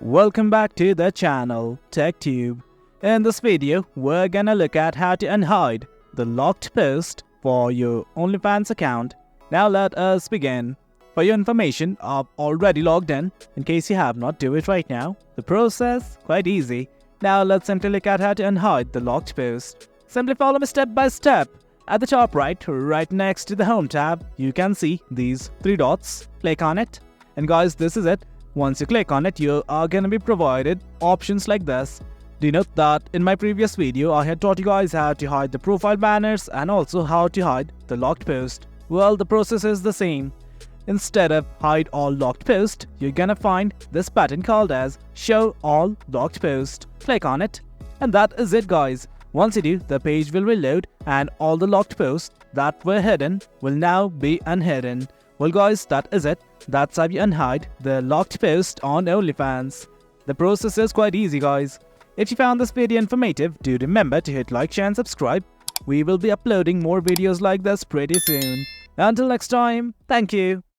Welcome back to the channel TechTube. In this video, we're gonna look at how to unhide the locked post for your OnlyFans account. Now let us begin. For your information, I've already logged in case you have not, do it right now. The process, quite easy. Now let's simply look at how to unhide the locked post. Simply follow me step by step. At the top right next to the home tab, you can see these three dots. Click on it. And guys, this is it. Once you click on it, you are going to be provided options like this. Do note that in my previous video, I had taught you guys how to hide the profile banners and also how to hide the locked post. Well, the process is the same. Instead of hide all locked post, you're gonna find this button called as show all locked post. Click on it. And that is it, guys. Once you do, the page will reload and all the locked posts that were hidden will now be unhidden. Well guys, that is it. That's how you unhide the locked post on OnlyFans. The process is quite easy, guys. If you found this video informative, do remember to hit like, share and subscribe. We will be uploading more videos like this pretty soon. Until next time, thank you.